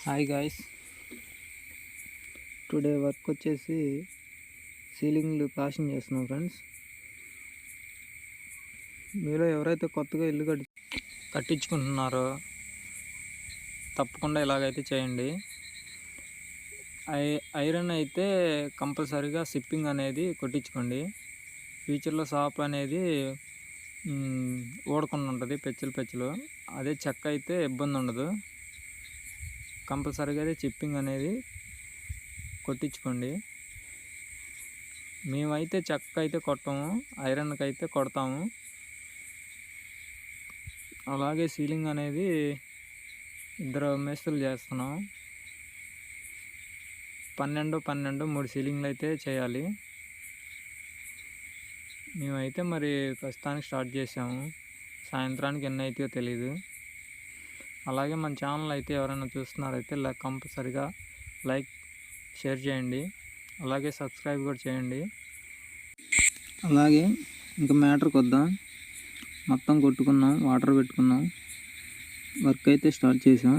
Hi guys, today work వచ్చేసి సీలింగ్లు plastering చేస్తున్నాం friends. మీలో ఎవరైతే కొత్తగా ఇల్లు కట్టించుకుంటున్నారో తప్పకుండా ఇలాగైతే చేయండి. ఐరన్ అయితే కంపల్సరీగా సిప్పింగ్ అనేది కొట్టించుకోండి. ఫ్యూచర్లో షాప్ అనేది ఊడకుండా ఉంటుంది, పెచ్చులు. అదే చెక్క అయితే ఇబ్బంది ఉండదు. కంపల్సరీగా అయితే చిప్పింగ్ అనేది కొట్టించుకోండి. మేమైతే చెక్క అయితే కొట్టము, ఐరన్కి అయితే కొడతాము. అలాగే సీలింగ్ అనేది ఇద్దరు మేస్త్రులు చేస్తున్నాం. 12 3 సీలింగ్లు అయితే చేయాలి. మేమైతే మరి ప్రస్తుతానికి స్టార్ట్ చేసాము. సాయంత్రానికి ఎన్ని అవుతాయో తెలీదు. అలాగే మన ఛానల్ అయితే ఎవరైనా చూస్తున్నారైతే కంపల్సరిగా లైక్ షేర్ చేయండి, అలాగే సబ్స్క్రైబ్ కూడా చేయండి. అలాగే ఇంకా మ్యాటర్కి వద్దాం. మొత్తం కొట్టుకున్నాం, వాటర్ పెట్టుకున్నాం, వర్క్ అయితే స్టార్ట్ చేసాం.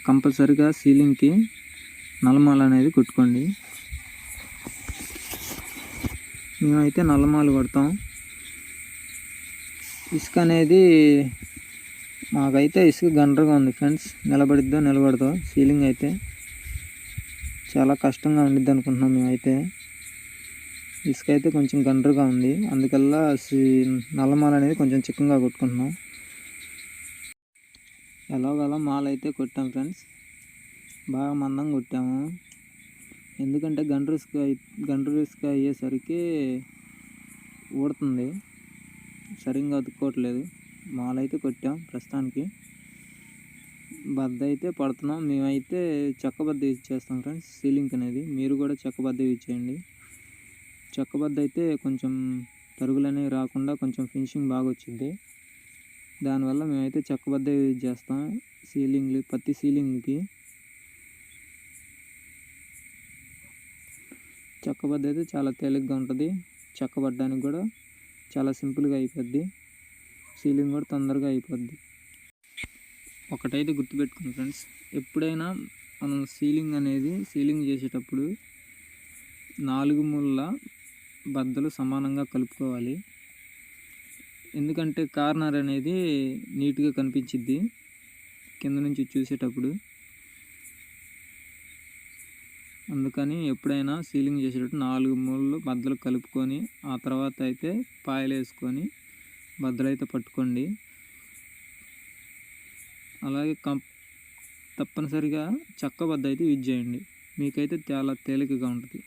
కంపల్సరిగా సీలింగ్కి నల్లమాల అనేది కొట్టుకోండి. మేమైతే నల్లమాలు కొడతాం. ఇసుక అనేది మాకైతే ఇసుక గండ్రగా ఉంది ఫ్రెండ్స్. నిలబడదో సీలింగ్ అయితే చాలా కష్టంగా ఉండిద్ది అనుకుంటున్నాం. మేమైతే ఇసుక అయితే కొంచెం గండ్రగా ఉంది, అందుకల్లా నల్లమాల అనేది కొంచెం చిక్కగా కొట్టుకుంటున్నాం. ఎలాగోలా మాల అయితే కొట్టాం ఫ్రెండ్స్. బాగా మందంగా కొట్టాము, ఎందుకంటే గండ్రు ఇసుక అయ్యేసరికి ఊడుతుంది, సరిగ్గా అతుక్కోవట్లేదు. మాల అయితే కొట్టాం. ప్రస్తుతానికి బద్ద అయితే పడుతున్నాం. మేమైతే చెక్క బద్ద యూజ్ చేస్తాం ఫ్రెండ్స్ సీలింగ్ అనేది. మీరు కూడా చెక్క బద్ద యూజ్ చేయండి. చెక్క బద్ద అయితే కొంచెం తరుగులు అనేవి రాకుండా కొంచెం ఫినిషింగ్ బాగా వచ్చింది. దానివల్ల మేమైతే చెక్క బద్ద యూజ్ చేస్తాం ప్రతి సీలింగ్కి. చెక్క బద్ద అయితే చాలా తేలిగ్గా ఉంటుంది, చెక్కబడ్డానికి కూడా చాలా సింపుల్గా అయిపోద్ది, సీలింగ్ కూడా తొందరగా అయిపోద్ది. ఒకటైతే గుర్తుపెట్టుకోండి ఫ్రెండ్స్, ఎప్పుడైనా మనం సీలింగ్ చేసేటప్పుడు 4 మూలల బద్దలు సమానంగా కలుపుకోవాలి. ఎందుకంటే కార్నర్ అనేది నీట్గా కనిపించిద్ది కింద నుంచి చూసేటప్పుడు. అందుకని ఎప్పుడైనా సీలింగ్ చేసేటప్పుడు 4 మూలలు బద్దలు కలుపుకొని ఆ తర్వాత అయితే పాయలు వేసుకొని బద్దలు అయితే పట్టుకోండి. అలాగే తప్పనిసరిగా చెక్క బద్ద అయితే యూజ్ చేయండి, మీకైతే చాలా తేలికగా ఉంటుంది.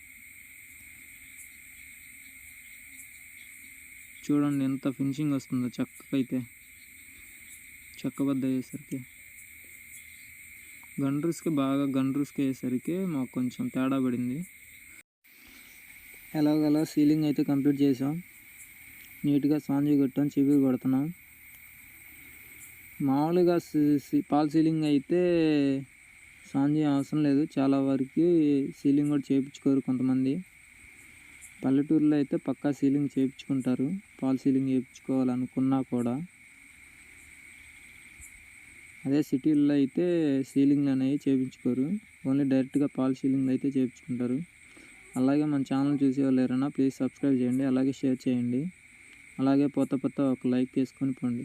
చూడండి ఎంత ఫినిషింగ్ వస్తుందో చెక్క బద్ద అయ్యేసరికి. గండ్రుస్కి అయ్యేసరికి మాకు కొంచెం తేడా పడింది. ఎలాగలా సీలింగ్ అయితే కంప్లీట్ చేసాం. నీట్గా సాంజీ కొట్టాం, చివరి కొడుతున్నాం. మామూలుగా పాల్ సీలింగ్ అయితే సాంజీ అవసరం లేదు, చాలా వరకు సీలింగ్ కూడా చేయించుకోరు కొంతమంది. పల్లెటూరులో అయితే పక్కా సీలింగ్ చేయించుకుంటారు, పాల్ సీలింగ్ చేయించుకోవాలనుకున్నా కూడా. అదే సిటీల్లో అయితే సీలింగ్లు అనేవి చేయించుకోరు, ఓన్లీ డైరెక్ట్గా పాల్ సీలింగ్లు అయితే చేయించుకుంటారు. అలాగే మన ఛానల్ చూసే వాళ్ళు ఎవరైనా ప్లీజ్ సబ్స్క్రైబ్ చేయండి, అలాగే షేర్ చేయండి, అలాగే పోత ఒక లైక్ వేసుకొని పోండి.